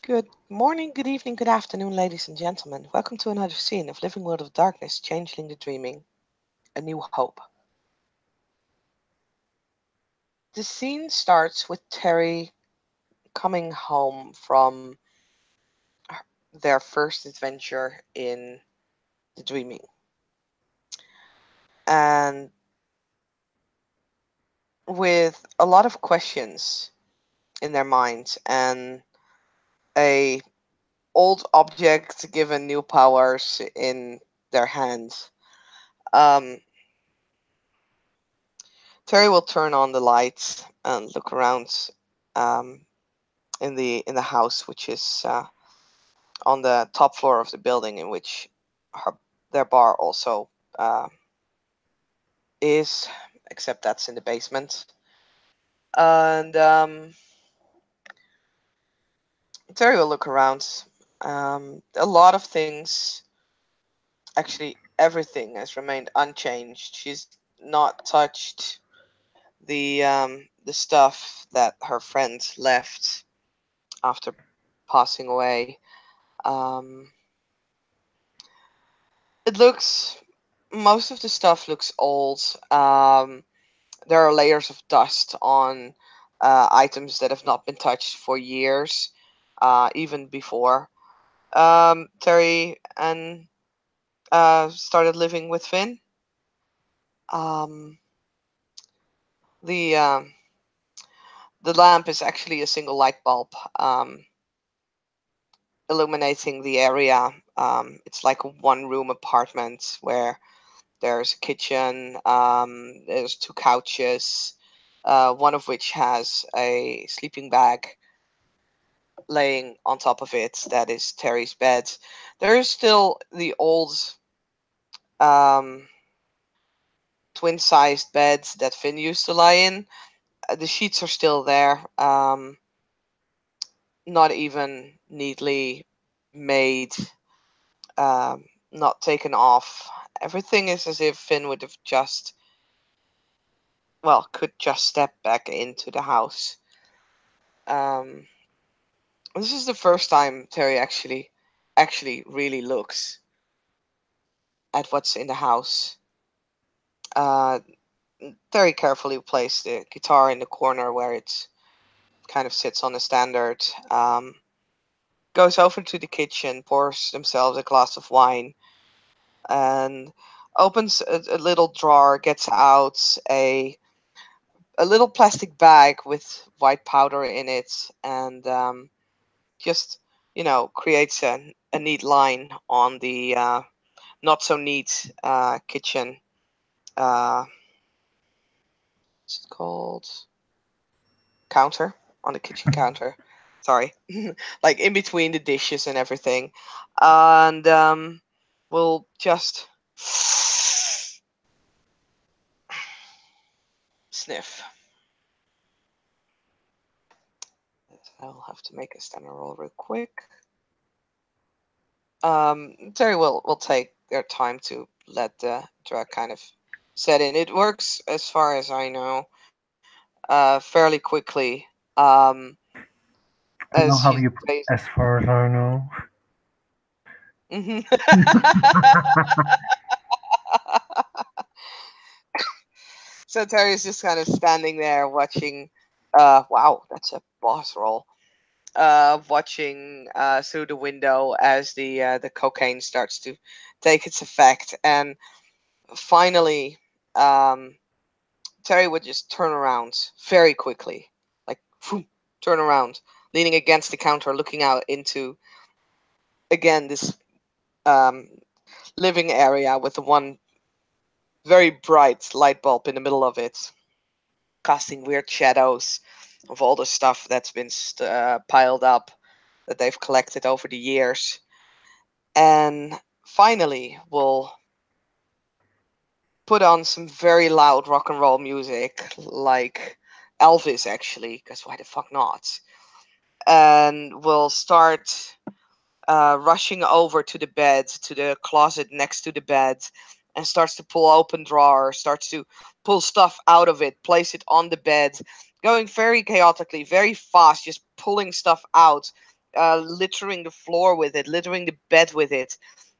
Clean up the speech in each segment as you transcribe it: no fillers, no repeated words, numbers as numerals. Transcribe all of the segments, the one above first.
Good morning, good evening, good afternoon, ladies and gentlemen. Welcome to another scene of Living World of Darkness, Changeling the Dreaming, A New Hope. The scene starts with Terry coming home from their first adventure in the Dreaming. And with a lot of questions in their minds and a old object given new powers in their hands. Um, Terry will turn on the lights and look around um, in the house, which is on the top floor of the building, in which their bar also uh, is, except that's in the basement. And Terry will look around. A lot of things, actually, everything has remained unchanged. She's not touched the stuff that her friends left after passing away. Um, it looks Most of the stuff looks old. There are layers of dust on items that have not been touched for years, even before Terry and started living with Finn. Um, the um, the lamp is actually a single light bulb, illuminating the area. It's like a one-room apartment where there's a kitchen, there's two couches, one of which has a sleeping bag laying on top of it. That is Terry's bed. There is still the old um, twin-sized bed that Finn used to lie in. The sheets are still there, not even neatly made, not taken off. Everything is as if Finn would have could just step back into the house. Um, this is the first time Terry actually really looks at what's in the house. Uh, Terry carefully placed the guitar in the corner where it kind of sits on a standard. Goes over to the kitchen, pours themselves a glass of wine, and opens a little drawer, gets out a little plastic bag with white powder in it, and just creates a neat line on the not so neat kitchen. What's it called? Counter, on the kitchen counter. Sorry, like in between the dishes and everything, and we'll just sniff. I'll have to make a stamina roll real quick. Terry will take their time to let the drug kind of set in. It works, as far as I know, fairly quickly. I don't As have she you says. as far as I know. Mhm. So Terry is just kind of standing there watching. Wow, that's a boss roll. Watching through the window as the cocaine starts to take its effect, and finally, um, Terry would just turn around very quickly, like phoom, turn around, leaning against the counter, looking out into again this um, living area with the one very bright light bulb in the middle of it, casting weird shadows of all the stuff that's been piled up that they've collected over the years. And finally, we'll put on some very loud rock and roll music, like Elvis, actually, because why the fuck not? And we'll start rushing over to the bed, to the closet next to the bed, and starts to pull open drawers, starts to pull stuff out of it, place it on the bed, going very chaotically, very fast, just pulling stuff out littering the floor with it, littering the bed with it,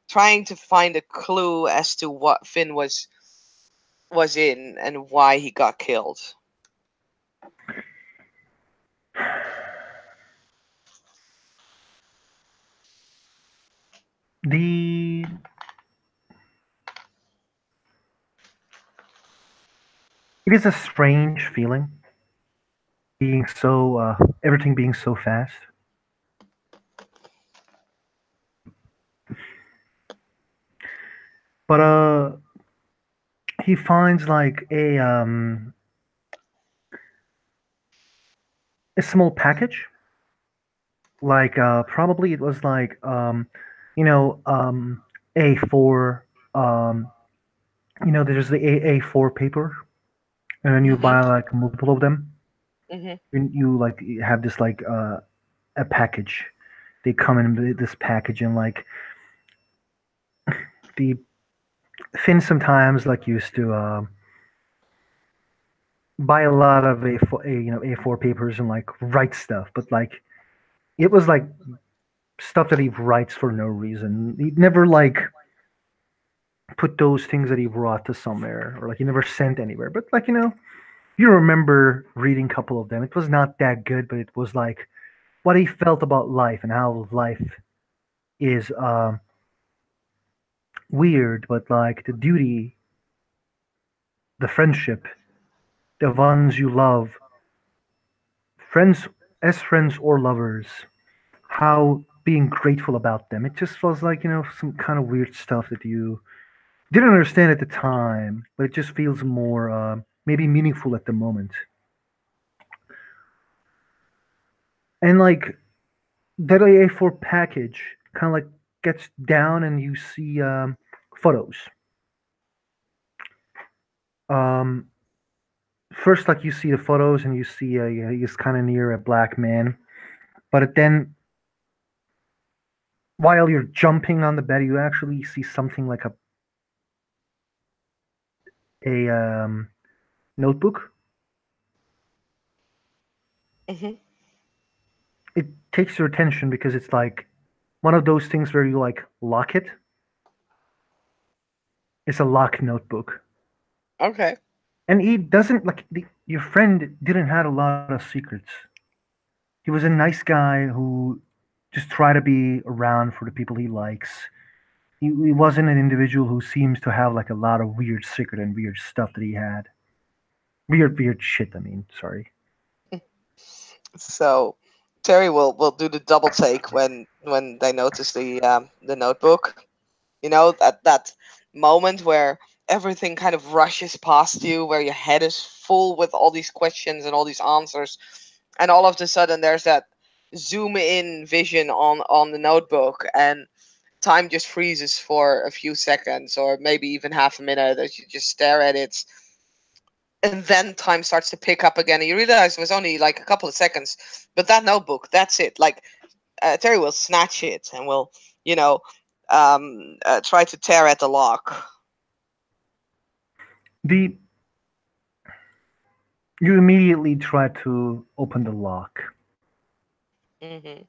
trying to find a clue as to what Finn was in and why he got killed. The it is a strange feeling being so everything being so fast. But he finds like a small package. Like probably it was like you know A4 um there's the A4 paper, and then you Mhm. buy like multiple of them. Mhm. And you like you have this like a package. They come in this package, and like the Finn sometimes like used to buy a lot of A4 papers and like write stuff, but like it was like stuff that he writes for no reason. He never like put those things that he brought to somewhere, or like he never sent anywhere. But like you remember reading a couple of them. It was not that good, but it was like what he felt about life and how life is weird, but like the duty, the friendship, the ones you love, friends as friends or lovers, how being grateful about them. It just was like, some kind of weird stuff that you didn't understand at the time, but it just feels more maybe meaningful at the moment. And like that A4 package kind of like gets down and you see photos. Um, First, like you see the photos and you see he's kind of near a black man, but then while you're jumping on the bed, you actually see something like a notebook. Mhm. It takes your attention because it's like one of those things where you like lock it. It's a lock notebook, Okay. and he doesn't like your friend didn't have a lot of secrets. He was a nice guy who just tried to be around for the people he likes. He wasn't an individual who seems to have like a lot of weird secret and weird stuff that he had. Weird shit. I mean, sorry. So Terry will do the double take when they notice the notebook. You know, that moment where everything kind of rushes past you, where your head is full with all these questions and all these answers, and all of a sudden there's that zoom in vision on the notebook, and time just freezes for a few seconds or maybe even half a minute as you just stare at it, and then time starts to pick up again, and you realize it was only like a couple of seconds, but that notebook, that's it. Like, Terry will snatch it and will, you know, try to tear at the lock. The You immediately try to open the lock. Hmm.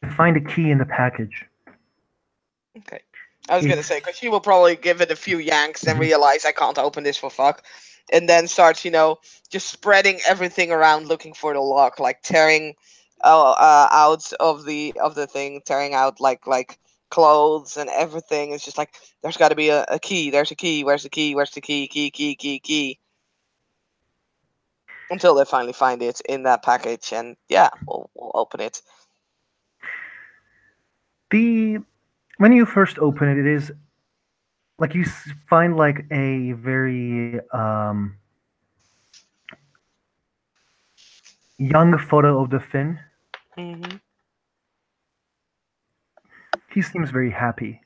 You find a key in the package. Okay. I was gonna It's say because she will probably give it a few yanks and Mhm. realize I can't open this for fuck, and then starts, just spreading everything around looking for the lock, like tearing out of the thing, tearing out like clothes and everything. It's just like there's got to be a key. There's a key. Where's the key? Where's the key? Key. Until they finally find it in that package, and yeah, we'll open it. the when you first open it, it is like you find like a very young photo of the Finn. Hmm. He seems very happy,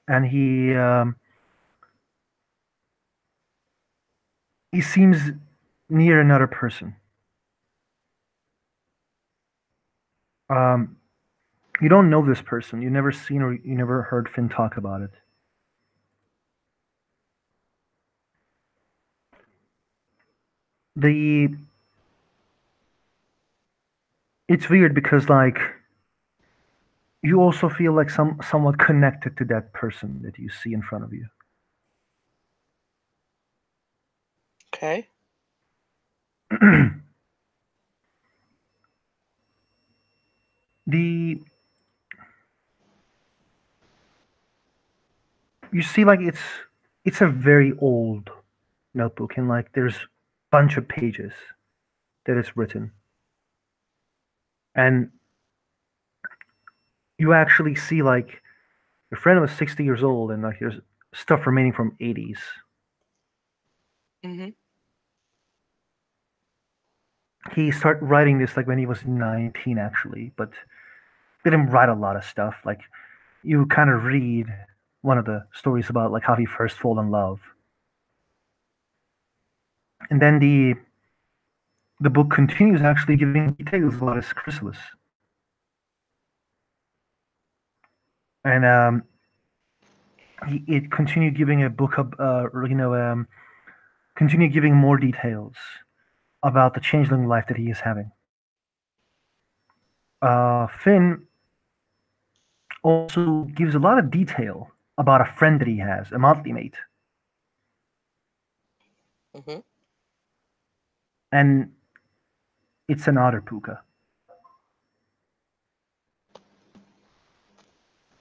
and he seems near another person. Um, you don't know this person. You never seen or you never heard Finn talk about it. The it's weird because like you also feel like somewhat connected to that person that you see in front of you. Okay. the you see like it's a very old notebook and like there's bunch of pages that it's written and you actually see like your friend was 60 years old and like there's stuff remaining from 80s. Mhm. He started writing this like when he was 19 actually, but didn't write a lot of stuff. Like you kind of read one of the stories about like how he first fell in love, and then the book continues actually giving details about his chrysalis, and it continued giving a book of continue giving more details about the changeling life that he is having. Finn also gives a lot of detail about a friend that he has, a monthly mate, Mhm. and it's an otter puka.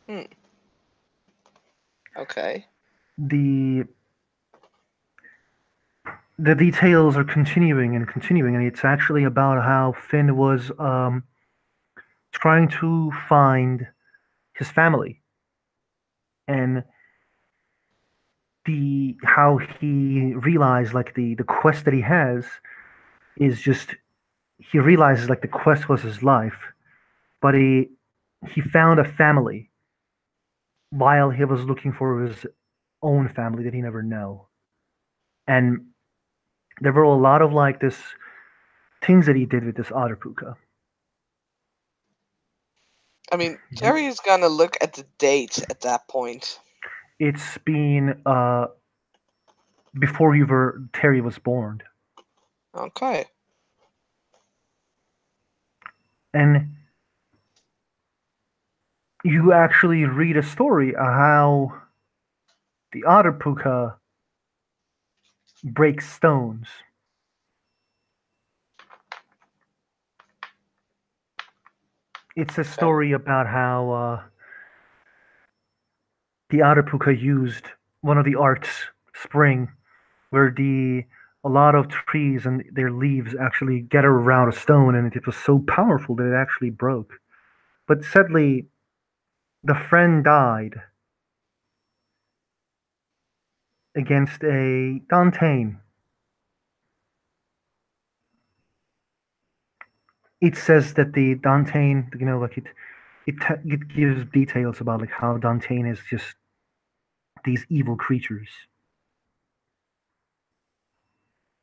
Hmm. Okay. The the details are continuing and continuing, and it's actually about how Finn was trying to find his family and the how he realized like the quest that he has is just he realizes like the quest was his life, but he found a family while he was looking for his own family that he never know. And there were a lot of like this things that he did with this otter puka. I mean, Terry is gonna look at the dates at that point. It's been before you were Terry was born, Okay. and you actually read a story of how the otter puka breaks stones. It's a Okay. story about how the otter puka used one of the arts spring where the a lot of trees and their leaves actually get around a stone and it was so powerful that it actually broke. But sadly, the friend died against a Dantain. It says that the Dantain, like it gives details about like how Dantain is just these evil creatures.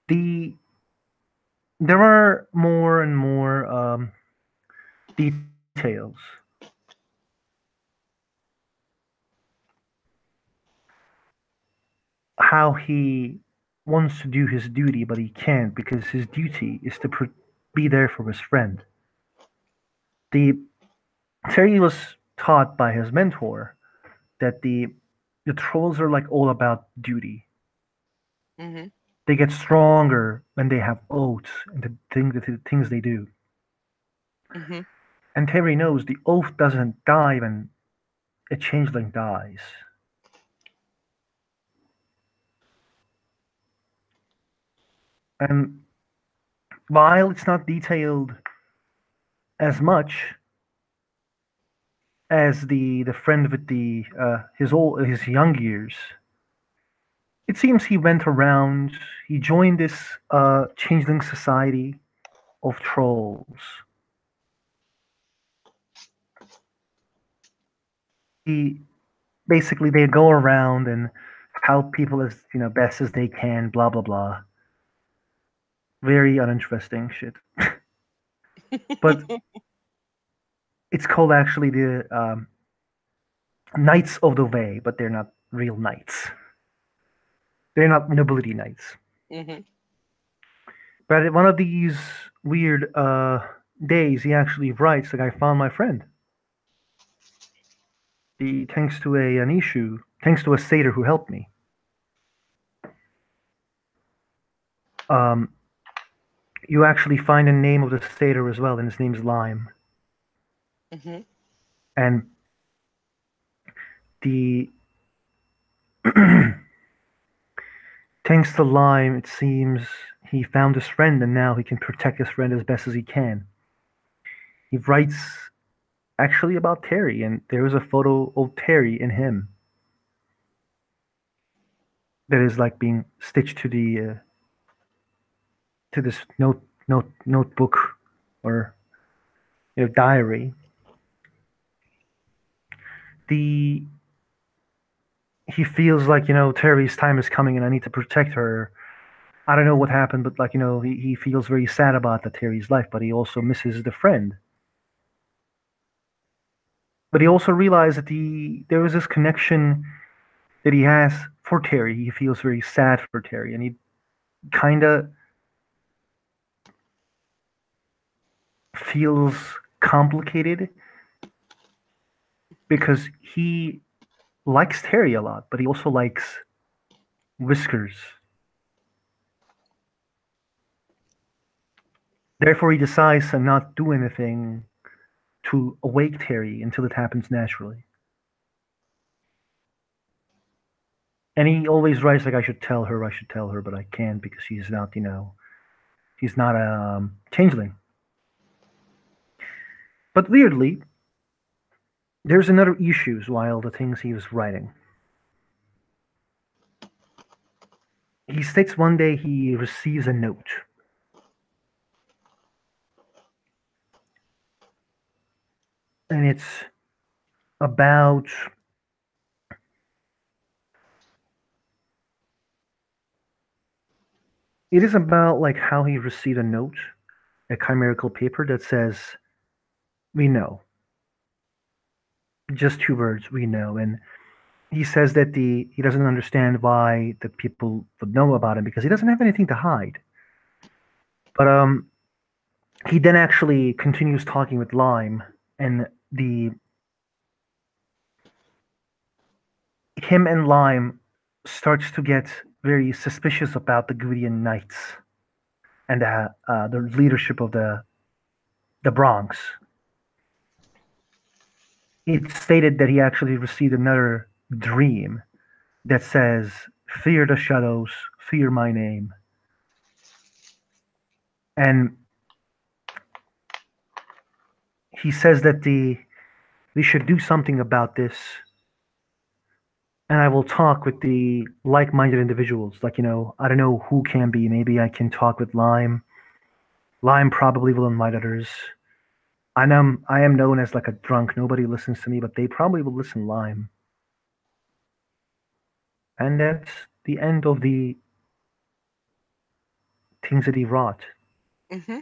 The there are more and more details how he wants to do his duty, but he can't because his duty is to be there for his friend. The Terry was taught by his mentor that the trolls are like all about duty. Mhm. They get stronger when they have oaths and the things they do. Mhm. And Terry knows the oath doesn't die when a changeling dies. And while it's not detailed as much as the friend with the his young years, it seems he went around. He joined this changeling society of trolls. He basically they go around and help people as best as they can. Blah blah blah. Very uninteresting shit. But it's called actually the Knights of the Way, but they're not real knights. They're not nobility knights. Mhm. But one of these weird days, he actually writes like, "I found my friend. Thanks to an issue, thanks to a satyr who helped me." Um, you actually find the name of the satyr as well, and his name's Lime. Hmm. And the thanks to Lime, it seems he found his friend, and now he can protect his friend as best as he can. He writes actually about Terry, and there is a photo of Terry in him that is like being stitched to this notebook or diary. The He feels like Terry's time is coming, and I need to protect her. I don't know what happened, but like he feels very sad about the Terry's life, but he also misses the friend. But he also realized that there is this connection that he has for Terry. He feels very sad for Terry, and he kind of feels complicated because he likes Terry a lot, but he also likes Whiskers. Therefore, he decides to not do anything to awake Terry until it happens naturally. And he always writes like, I should tell her, but I can't because she's not a changeling. But weirdly, there's another issues while the things he was writing. He states one day he receives a note, and about it is about like how he received a note, a chimerical paper that says, "We know." Just two words, "We know," and he says that he doesn't understand why the people would know about him because he doesn't have anything to hide. But he then actually continues talking with Lime, and the him and Lime starts to get very suspicious about the Gudian Knights and the leadership of the Bronx. It's stated that he actually received another dream that says, "Fear the shadows, fear my name," and he says that we should do something about this, and I will talk with the like-minded individuals. Like, I don't know who can be. Maybe I can talk with Lime. Lime probably will invite others. I am known as like a drunk. Nobody listens to me, but they probably will listen Lime. And that's the end of the things that he wrought. Hmm.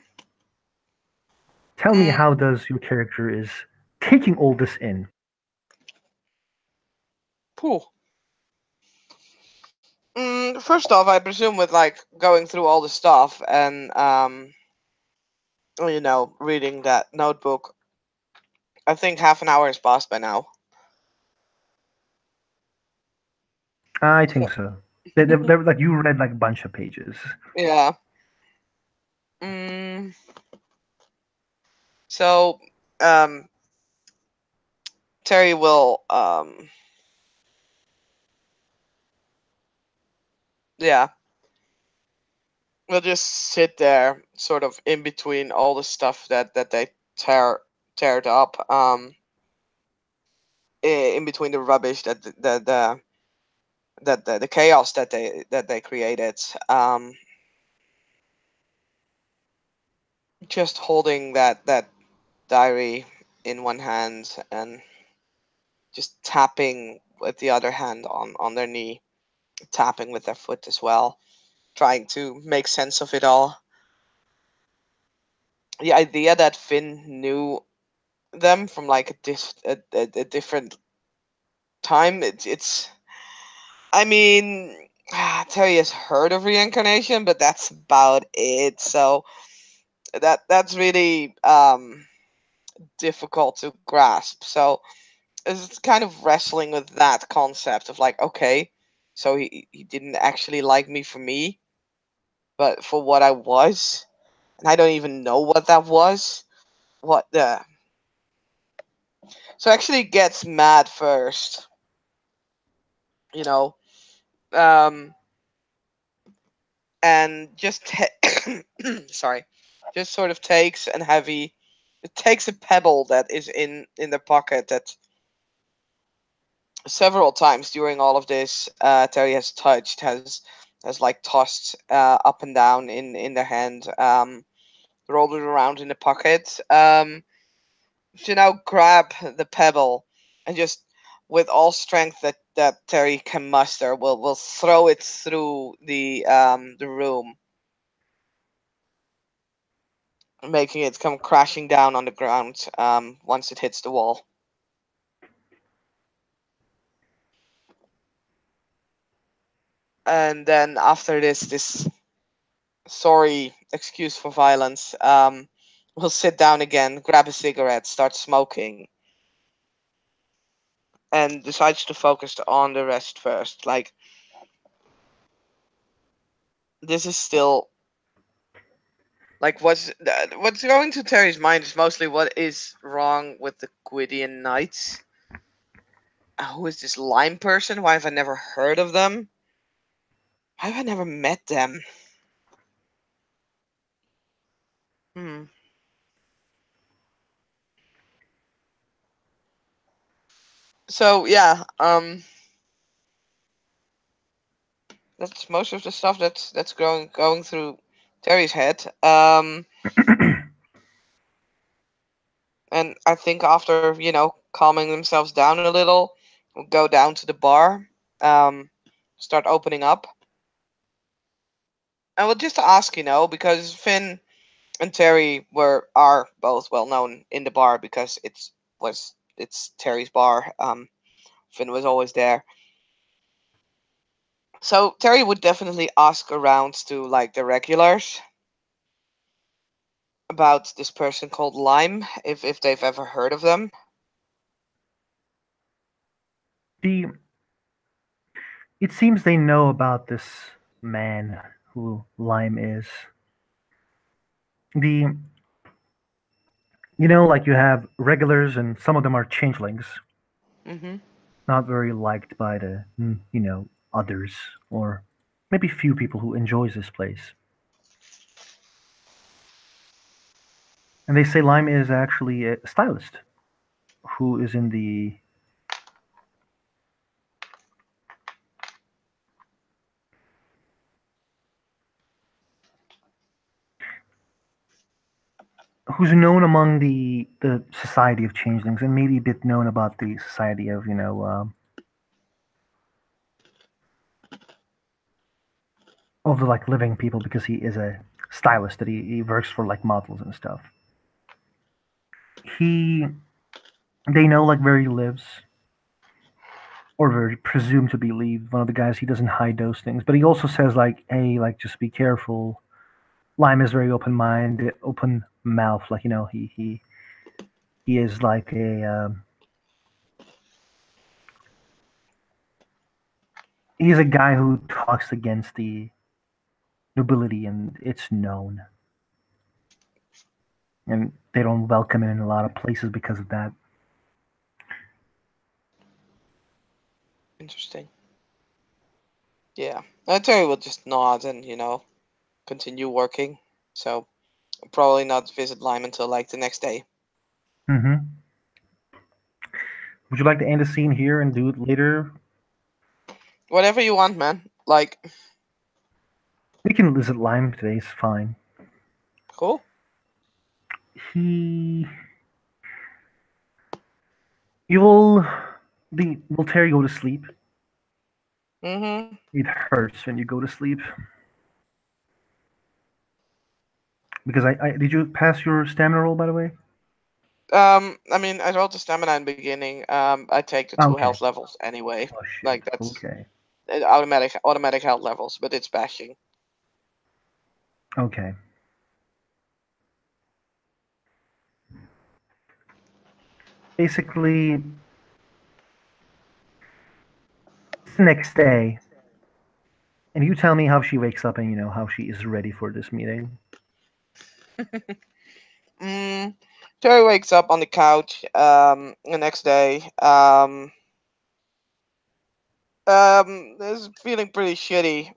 Tell me, Mm, how does your character is taking all this in? cool. First off, I presume with like going through all the stuff and reading that notebook, I think half an hour has passed by now. I So, think so. They like you read like a bunch of pages. yeah. Mm, so um, Terry will yeah, will just sit there, sort of in between all the stuff that they tear teared up, in between the rubbish the chaos that they created, just holding that diary in one hand and just tapping with the other hand on their knee, tapping with their foot as well, trying to make sense of it all. The idea that Finn knew them from like a different time, it's I mean, Terry has heard of reincarnation, but that's about it. So that's really difficult to grasp. So it's kind of wrestling with that concept of like, okay, so he didn't actually like me for me, but for what I was, and I don't even know what that was. What the? So actually gets mad first, you know, um, and just sorry, just sort of takes and heavy. It takes a pebble that is in the pocket that several times during all of this, Terry has touched, has like tossed up and down in the hand, rolled it around in the pocket. To now grab the pebble and just with all strength that Terry can muster, will throw it through the room, making it come crashing down on the ground once it hits the wall. And then after this sorry excuse for violence, will sit down again, grab a cigarette, start smoking, and decides to focus on the rest first. Like this is still like what's going to Terry's mind is mostly what is wrong with the Gwydion Knights. Who is this Lime person? Why have I never heard of them? Why have I never met them? Hmm. So yeah, that's most of the stuff that's going through Terry's head. And I think after calming themselves down a little, we'll go down to the bar, um, start opening up, and we'll just ask, because Finn and Terry are both well known in the bar because it's Terry's bar. Finn was always there, so Terry would definitely ask around to like the regulars about this person called Lime, if they've ever heard of them. The it seems they know about this man who Lime is. The like you have regulars and some of them are changelings, Mm-hmm. not very liked by the others, or maybe few people who enjoys this place. And they say Lime is actually a stylist who is in the who's known among the society of changelings, and maybe a bit known about the society of of the like living people, because he is a stylist that he works for like models and stuff. He They know like where he lives, or where he presumed to believe. One of the guys, he doesn't hide those things, but he also says like, hey, like just be careful. Lime is very open minded, open mouth. Like he is like a he's a guy who talks against the nobility, and it's known. And they don't welcome him in a lot of places because of that. Interesting. Yeah. Terry will just nod and, continue working. So probably not visit Lime until like the next day. Mm-hmm. Would you like to end the scene here and do it later? Whatever you want, man. Like, We can visit Lime today. It's fine. cool. He you will the will Terry go to sleep? Mm-hmm. It hurts when you go to sleep. Because I did you pass your stamina roll, by the way? I mean, I rolled the stamina in the beginning. I take the Oh, two okay. health levels anyway. Oh shit. Like that's Okay. automatic health levels, but it's bashing. Okay. Basically, it's the next day, and you tell me how she wakes up and how she is ready for this meeting. Mm, Terry wakes up on the couch the next day. Is feeling pretty shitty.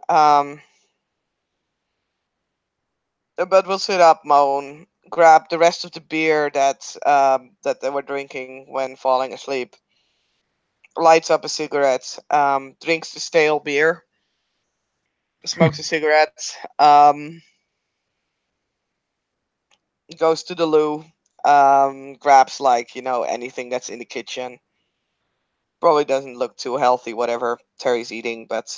But we'll sit up, moan, grab the rest of the beer that they were drinking when falling asleep, lights up a cigarette, drinks the stale beer, smokes a cigarette, goes to the loo, grabs like anything that's in the kitchen. Probably doesn't look too healthy, whatever Terry's eating, but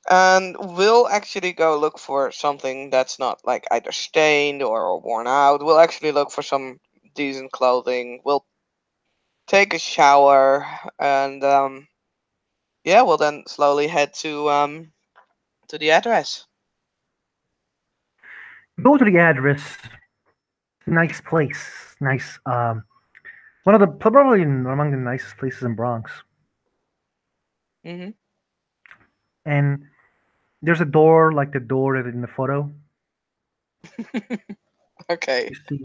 and we'll actually go look for something that's not like either stained or worn out. We'll actually look for some decent clothing. We'll take a shower, and yeah, we'll then slowly head to the address. Go to the address. Nice place. Nice. One of the probably among the nicest places in Bronx. Hmm. And there's a door like the door in the photo. Okay. You see,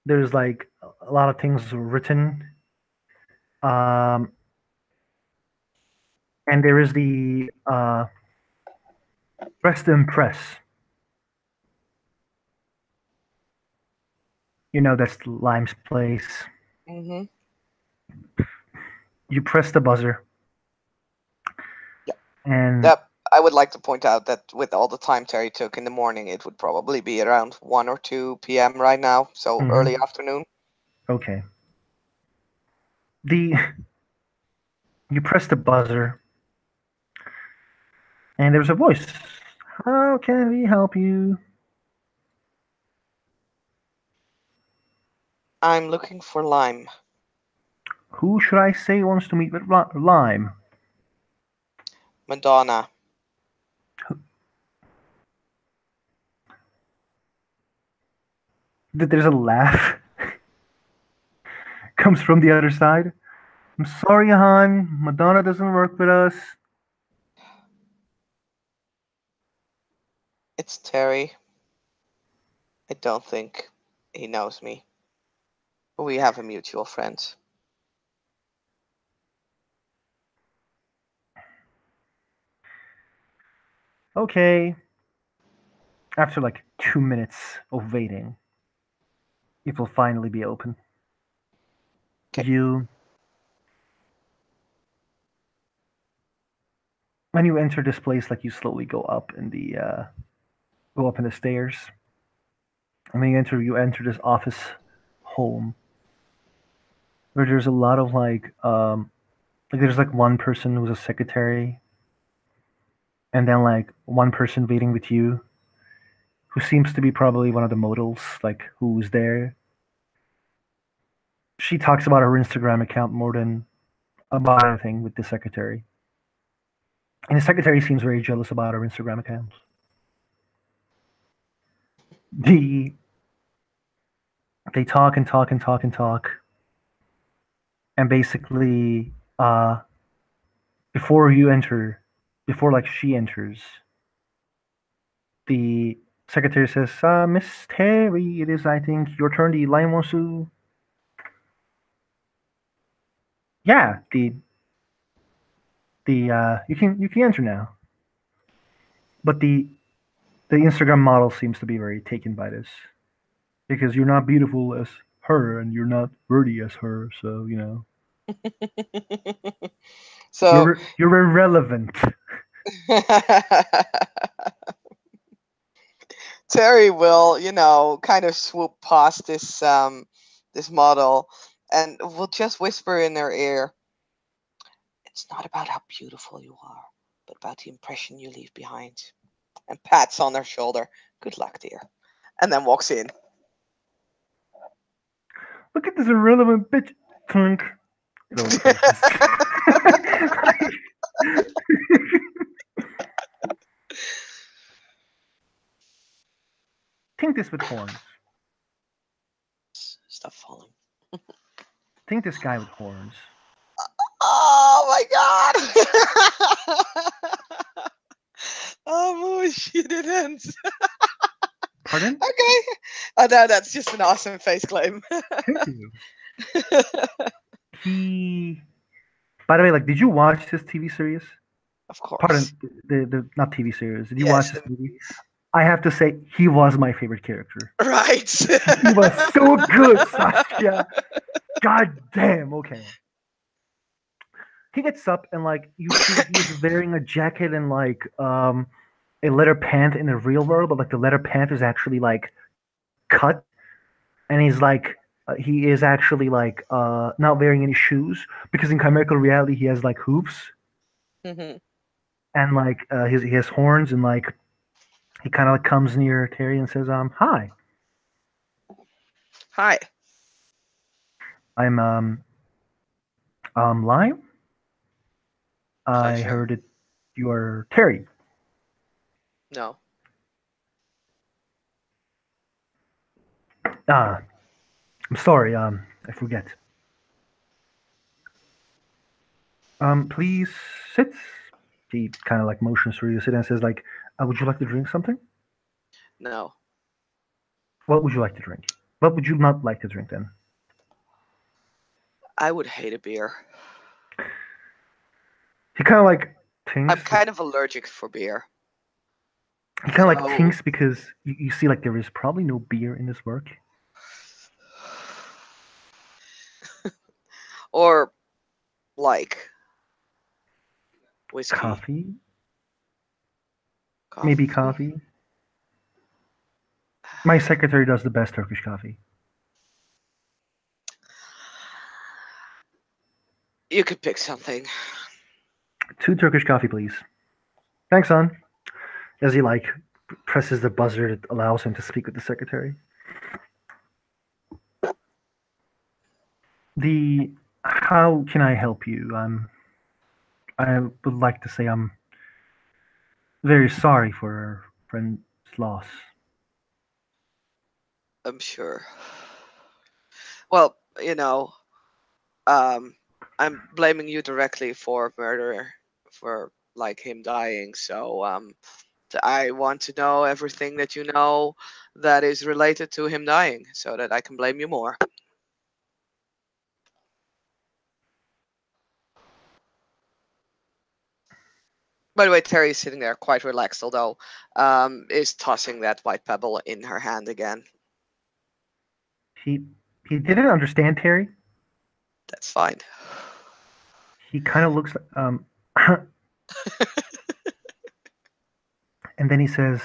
there's like a lot of things written. Um, and there is the press to impress. That's Lime's place. Hmm. You press the buzzer, Yeah. and Yep. I would like to point out that with all the time Terry took in the morning, it would probably be around 1 or 2 p.m. right now, so early mhm, afternoon. okay. The You press the buzzer, and there's a voice. How can we help you? I'm looking for Lime. Who should I say wants to meet with Lime? Madonna. There's a laugh comes from the other side. I'm sorry, hon. Madonna doesn't work with us. It's Terry. I don't think he knows me. We have a mutual friend. Okay. After like 2 minutes of waiting, it will finally be open. Okay. You, when you enter this place, like you slowly go up in the stairs. And when you enter this office home where there's a lot of like there's like one person who's a secretary, and then like one person waiting with you, who seems to be probably one of the models, like who's there. She talks about her Instagram account more than about anything with the secretary. And the secretary seems very jealous about her Instagram account. The They talk and talk and talk and talk, and basically, before you enter, before like she enters, the secretary says, "Miss Terry, it is I think your turn. The line wants to." Yeah, the you can enter now, but the Instagram model seems to be very taken by this because you're not beautiful as her and you're not worthy as her, so So you're irrelevant. Terry will, kind of swoop past this model and will just whisper in her ear, "It's not about how beautiful you are, but about the impression you leave behind." And pats on her shoulder. "Good luck, dear." And then walks in. Look at this irrelevant bitch. Clunk. It all closes. Think this with horns. Think this guy with horns. Oh my god! Oh, Moosh, you didn't. Pardon? Okay. Oh no, that's just an awesome face claim. Thank you. He. By the way, like, did you watch this TV series? Of Pardon, course. the not TV series. Did you watch Yes, this the movie? movies. I have to say, he was my favorite character. Right. He was so good, Saskia. God damn. Okay. He gets up and like you see that he is wearing a jacket and like a leather pant in the real world, but like the leather pant is actually like cut, and he's like he is actually like not wearing any shoes because in chimerical reality he has like hooves Mhm. and like he has horns and like he kind of like comes near Terry and says hi, Hi. I'm Lime. I Pleasure. heard it you are Terry. No. Ah, I'm sorry, I forget. Please sit. He kind of like motions for you to sit and says like, would you like to drink something? No. What would you like to drink? What would you not like to drink then? I would hate a beer. He kind of like I'm thinks. kind of allergic for beer. He kind of like So thinks because you see like there is probably no beer in this work. or like whiskey, Coffee, maybe coffee. coffee. My secretary does the best Turkish coffee. You could pick something. Two Turkish coffee, please. Thanks, son. As he like presses the buzzer that allows him to speak with the secretary. The how can I help you? I would like to say I'm very sorry for our friend's loss. I'm sure. Well, um, I'm blaming you directly for murder, for like him dying. So I want to know everything that you know that is related to him dying, so that I can blame you more. By the way, Terry is sitting there quite relaxed, although is tossing that white pebble in her hand again. He he didn't understand Terry. That's fine. He kind of looks and then he says,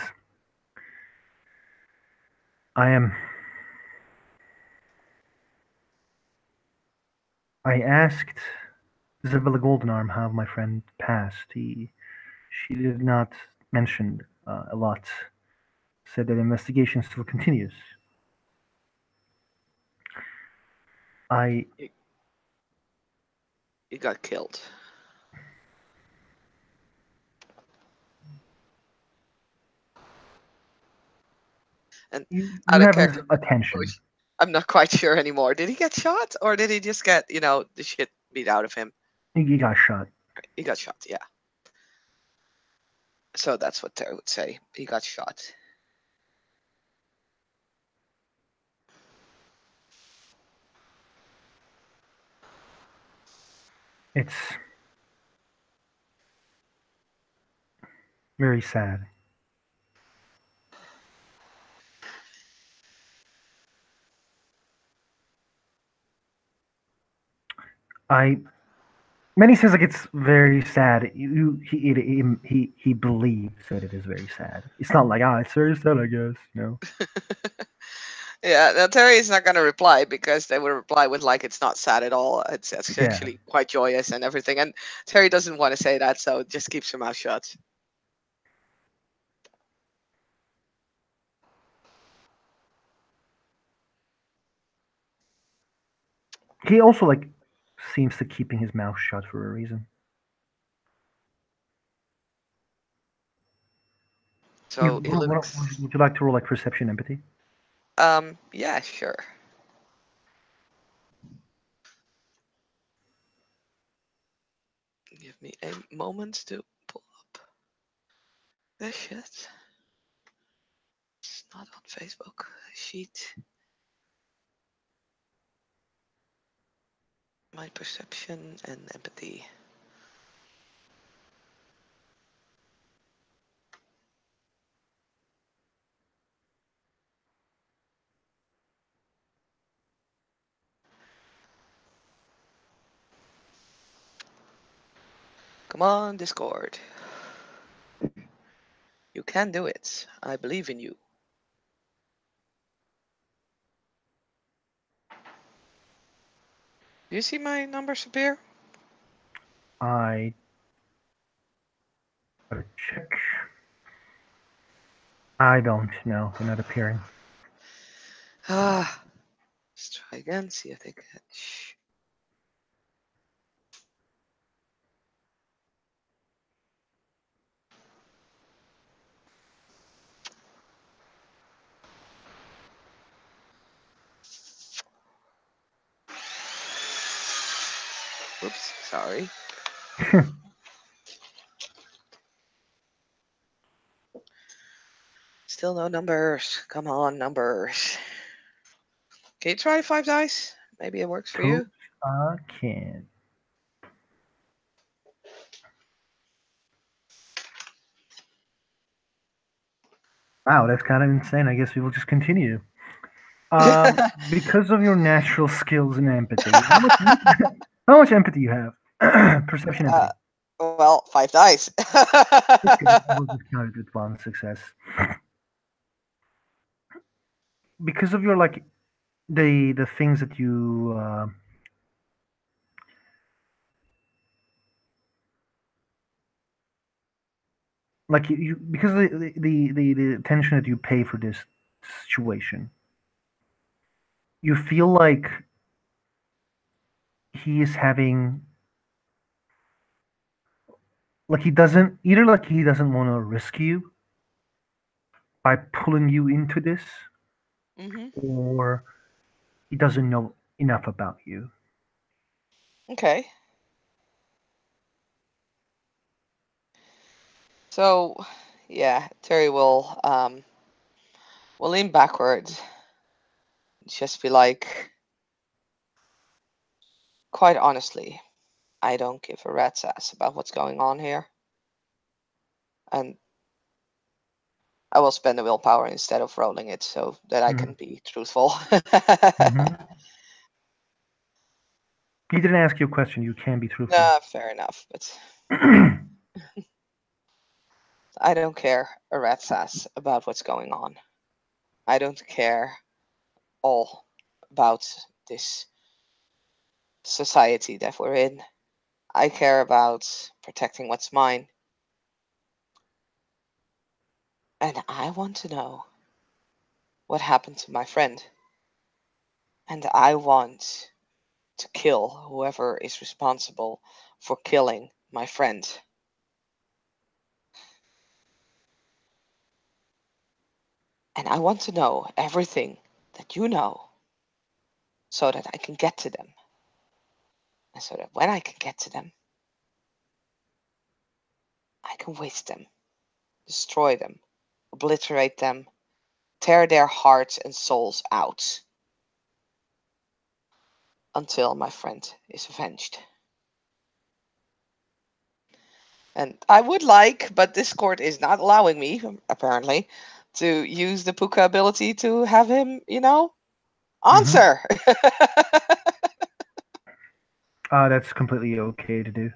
"I am. I asked Isabella Goldenarm how my friend passed. She did not mention a lot. Said that investigation still continues. I He, he got killed. And you out of have his character, attention. I'm not quite sure anymore. Did he get shot, or did he just get, the shit beat out of him? He got shot. He got shot, yeah. So that's what Terry would say. He got shot. It's very sad. I Many says like it's very sad. He believes that it is very sad. It's not like it's very sad, I guess. Yeah, now Terry is not going to reply because they would reply with like it's not sad at all. It's Yeah. actually quite joyous and everything. And Terry doesn't want to say that, so just keeps her mouth shut. He also like seems to keeping his mouth shut for a reason. So he looks. Would you like to roll like perception empathy? Yeah, sure. Give me a moment to pull up this shit. It's not on Facebook. Sheet. My perception and empathy. Come on, Discord. You can do it. I believe in you. Do you see my numbers appear? I gotta check. I don't know. They're not appearing. Ah, let's try again. See if they catch. Oops, sorry. Still no numbers. Come on, numbers. Can you try 5 dice? Maybe it works for Coach, you. I can. Wow, that's kind of insane. I guess we will just continue. Because of your natural skills and empathy, how much empathy you have? Perception uh, empathy. well, 5 dice. That's good. We'll just count it with one success. Because of your like the things that you like you because of the attention that you pay for this situation, you feel like he is having like he doesn't either like he doesn't want to risk you by pulling you into this, hmm or he doesn't know enough about you. Okay. So, yeah, Terry will lean backwards. Just be like, quite honestly, I don't give a rat's ass about what's going on here, and I will spend the willpower instead of rolling it so that I Mm-hmm. can be truthful. Mm-hmm. He didn't ask you a question. You can be truthful. Nah, fair enough, but I don't care a rat's ass about what's going on. I don't care all about this society that we're in. I care about protecting what's mine, and I want to know what happened to my friend. And I want to kill whoever is responsible for killing my friend. And I want to know everything that you know so that I can get to them. And so that when I can get to them, I can waste them, destroy them, obliterate them, tear their hearts and souls out until my friend is avenged. And I would like, but Discord is not allowing me, apparently, to use the Puka ability to have him, Mm-hmm. answer. That's completely okay to do.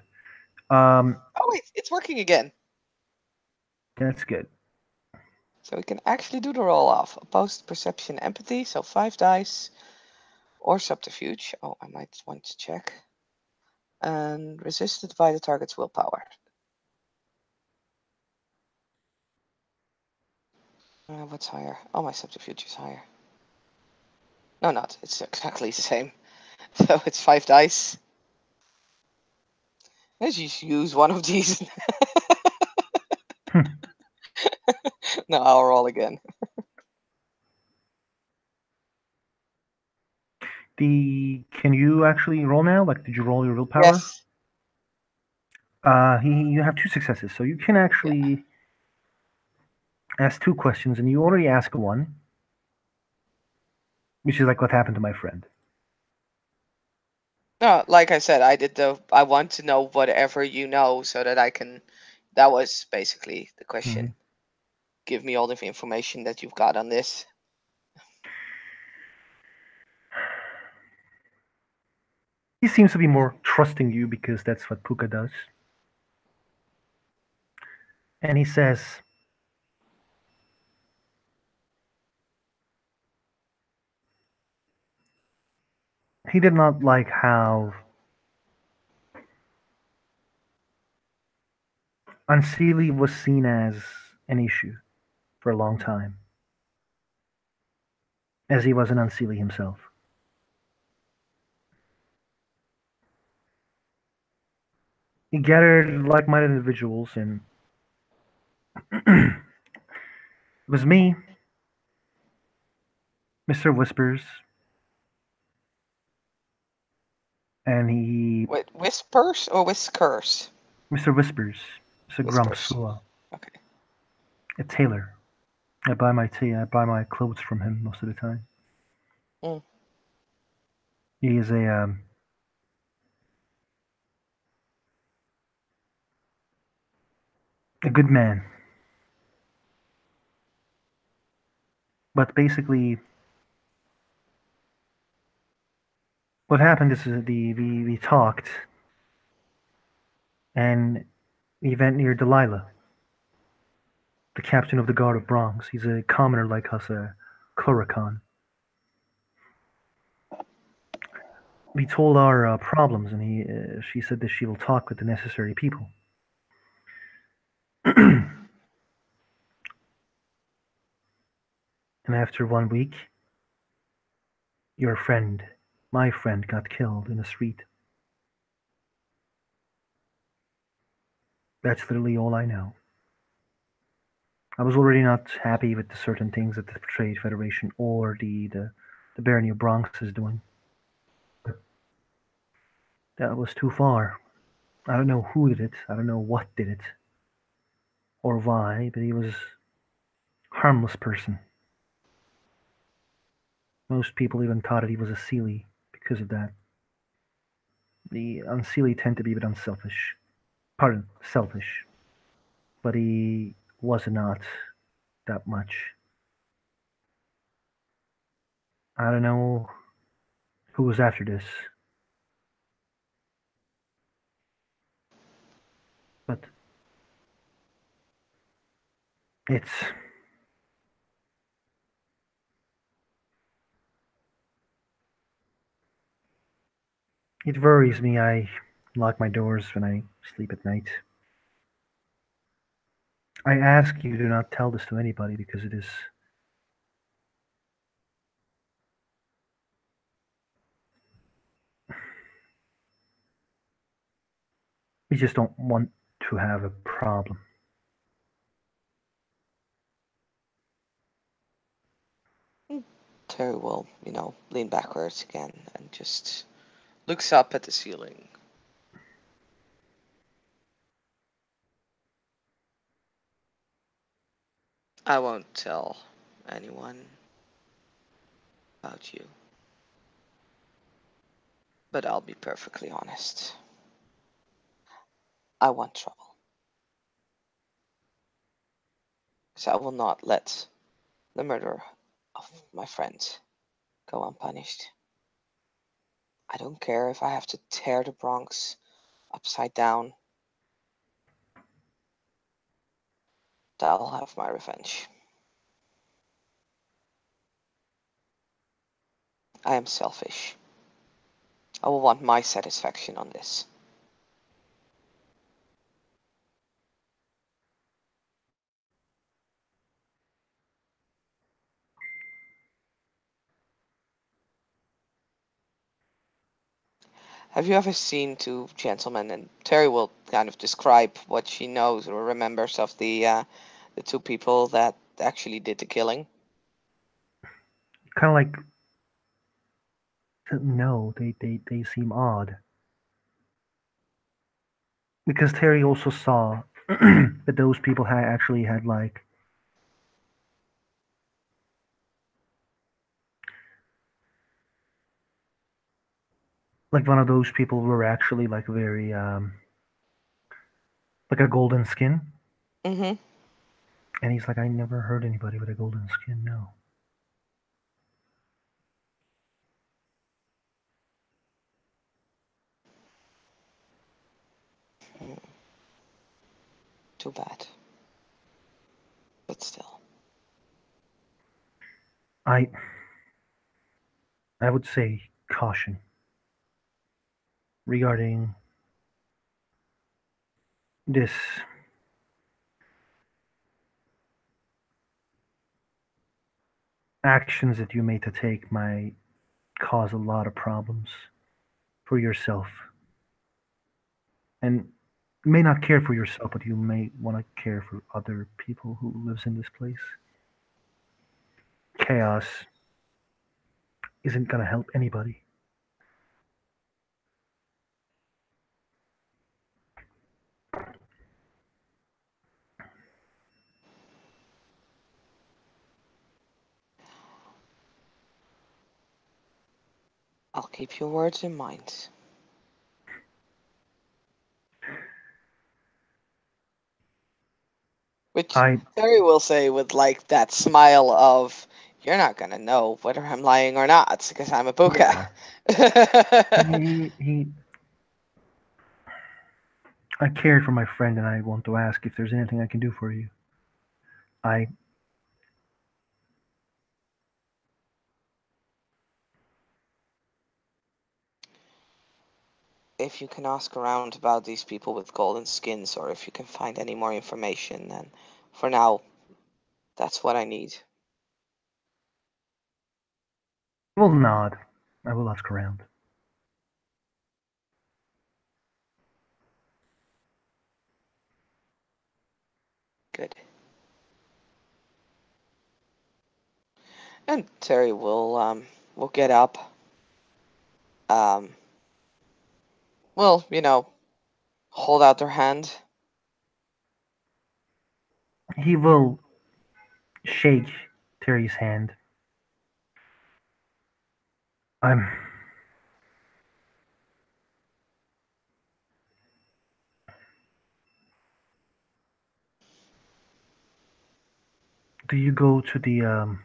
Um, Oh, wait, it's working again. that's good. So we can actually do the roll off. Opposed perception empathy, so 5 dice, or subterfuge. Oh, I might want to check. And resisted by the target's willpower. What's higher? Oh, my subterfuge is higher. No, not. It's exactly the same. So it's 5 dice. Let's just use one of these. No, I'll roll again. The can you actually roll now? Like, did you roll your willpower? Yes. You have two successes, so you can Yeah. actually ask two questions, and you already ask one, which is like what happened to my friend. No, like I said, I did the. I want to know whatever you know so that I can. That was basically the Hmm. question. Give me all the information that you've got on this. He seems to be more trusting you because that's what Puka does. And he says he did not like how Unseelie was seen as an issue for a long time, as he was an Unseelie himself. He gathered like minded individuals, and it was me, Mr. Whispers, and he, Wait, whispers or whiskers? Mr. Whispers, Mr. Whispers. Grumsua, Okay. a tailor. I buy my clothes from him most of the time. Mm. He is a good man, but basically, what happened is we talked, and we went near Delilah, the captain of the guard of Bronx. He's a commoner like us, a Cluracan. We told our problems, and she said that she will talk with the necessary people. And after 1 week, your friend, my friend, got killed in the street. That's literally all I know. I was already not happy with the certain things that the Trade Federation or the Barony of Bronx is doing. But that was too far. I don't know who did it. I don't know what did it or why, but he was a harmless person. Most people even thought that he was a Sealy because of that. The Unseelie tend to be a bit unselfish. Pardon, selfish. But he was not that much. I don't know who was after this, but it's it worries me. I lock my doors when I sleep at night. I ask you to not tell this to anybody because it is we just don't want to have a problem. Mm. Terry will, lean backwards again and just looks up at the ceiling. I won't tell anyone about you, but I'll be perfectly honest. I want trouble, so I will not let the murder of my friend go unpunished. I don't care if I have to tear the Bronx upside down. I'll have my revenge. I am selfish. I will want my satisfaction on this. Have you ever seen two gentlemen? And Terry will kind of describe what she knows or remembers of the two people that actually did the killing. Kind of like no, they seem odd. because Terry also saw that those people had actually had like one of those people were actually like very like a golden skin, Mm-hmm. and he's like, I never heard anybody with a golden skin. No. Too bad, but still. I I would say caution regarding this actions that you may to take might cause a lot of problems for yourself, and you may not care for yourself, but you may want to care for other people who lives in this place. Chaos isn't gonna help anybody. I'll keep your words in mind. Which I Terry will say with like that smile of, "You're not gonna know whether I'm lying or not because I'm a puka." Yeah. He I cared for my friend and I want to ask if there's anything I can do for you. I If you can ask around about these people with golden skins, or if you can find any more information, then for now, that's what I need. will nod. I will ask around. Good. And Terry will get up. Um, will hold out their hand. He will shake Terry's hand. I'm do you go to the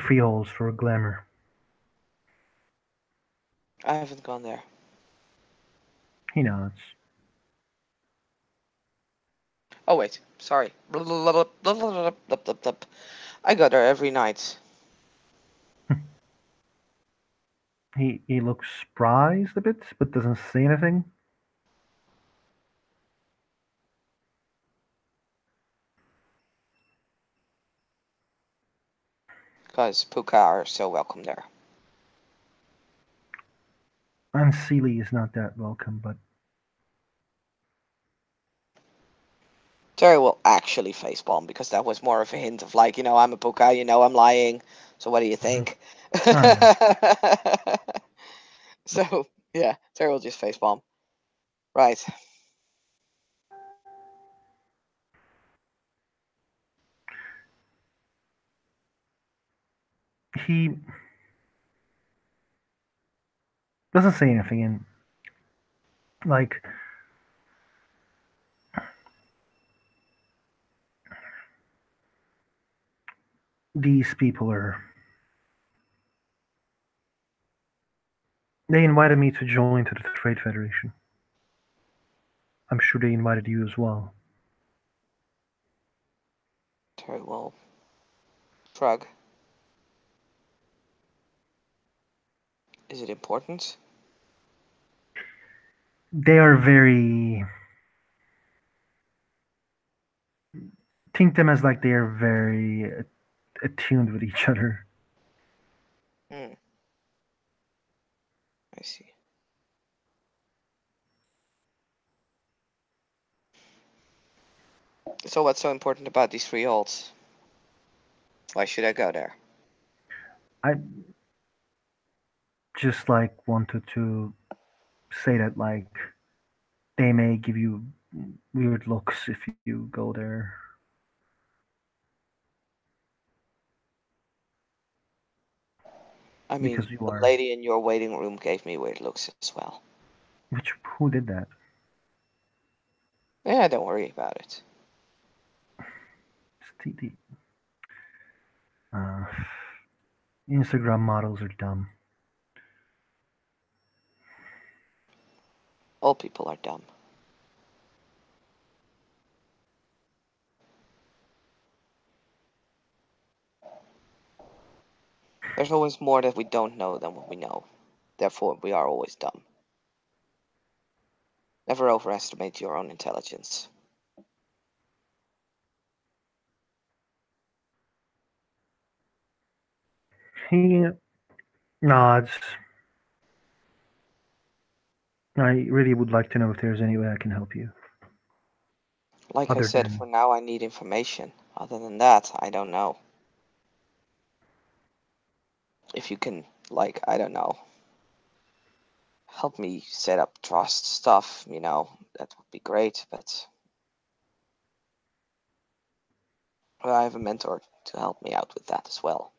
freeholds for glamour? I haven't gone there. He nods. Oh wait, sorry. I go there every night. He looks surprised a bit, but doesn't say anything. Because puka are so welcome there. And Seely is not that welcome, but Terry will actually facepalm because that was more of a hint of like, I'm a puka, I'm lying. So what do you mhm. think? I know. So yeah, Terry will just facepalm. Right. He doesn't say anything, and like these people are. They invited me to join to the Trade Federation. I'm sure they invited you as well. Terry will shrug. Is it important? They are very think them as like they are very attuned with each other. Hmm, I see. So what's so important about these freeholds? Why should I go there? I just like wanted to say that like they may give you weird looks if you go there I because mean, you the are. lady in your waiting room gave me weird looks as well. Which who did that? Yeah, don't worry about it. The uh, Instagram models are dumb. All people are dumb. There's always more that we don't know than what we know. Therefore, we are always dumb. Never overestimate your own intelligence. He nods. I really would like to know if there's any way I can help you, Like I other said, than for now I need information. Other than that, I don't know. If you can, like, I don't know, help me set up trust stuff, that would be great. But I have a mentor to help me out with that as well.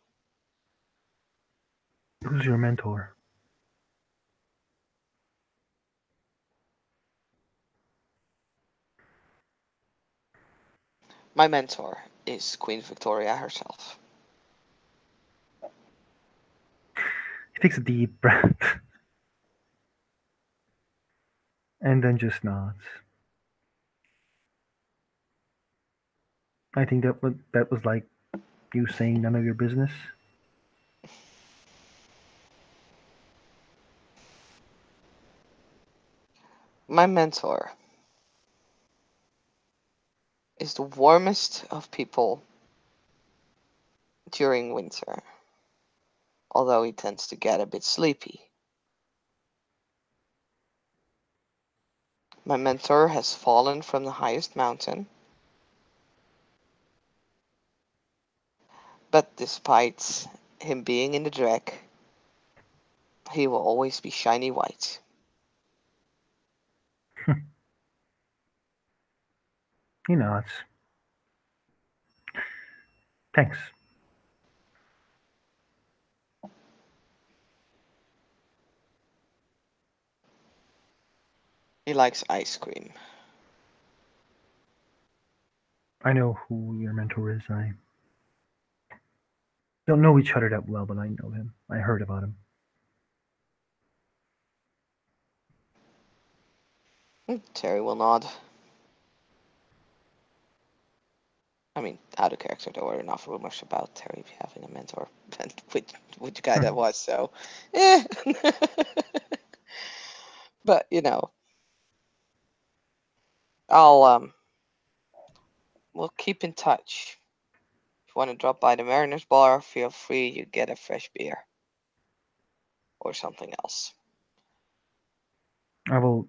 who's your mentor? My mentor is Queen Victoria herself. He takes a deep breath and then just nods. I think that was like you saying none of your business. My mentor is the warmest of people during winter, although he tends to get a bit sleepy. My mentor has fallen from the highest mountain, but despite him being in the dreck, he will always be shiny white. He nods. Thanks. He likes ice cream. I know who your mentor is. I don't know each other that well, but I know him. I heard about him. Terry will nod. I mean, out of character, there were enough rumors about Terry having a mentor, and which guy that was, so, eh. But, I'll, we'll keep in touch. If you want to drop by the Mariners Bar, feel free, you get a fresh beer. Or something else. I will.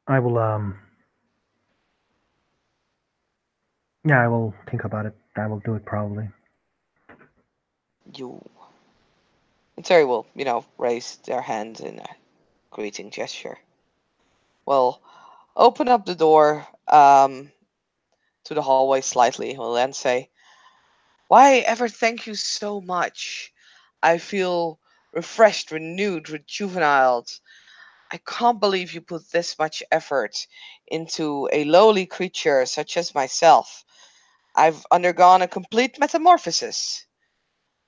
I will. Yeah, I will think about it. I will do it probably. You. And Terry will, raise their hand in a greeting gesture. Will open up the door to the hallway slightly. Will then say, "Why ever thank you so much. I feel refreshed, renewed, rejuvenated. I can't believe you put this much effort into a lowly creature such as myself. I've undergone a complete metamorphosis.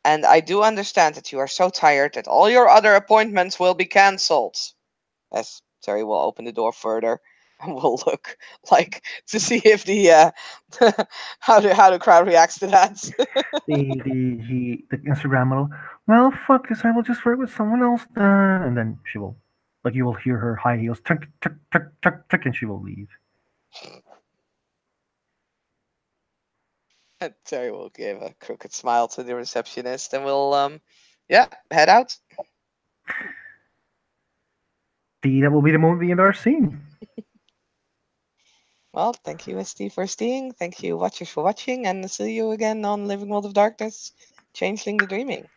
And I do understand that you are so tired that all your other appointments will be cancelled." As Terry will open the door further and will look like to see if the how the crowd reacts to that. The Instagram model. Well, fuck this. I will just work with someone else then. And then she will, like, you will hear her high heels tick tick tick tick tick, and she will leave. And Terry will give a crooked smile to the receptionist and will yeah, head out. That will be the movie and our scene. Well, thank you, ST, for staying. Thank you, watchers, for watching, and see you again on Living World of Darkness, Changeling the Dreaming.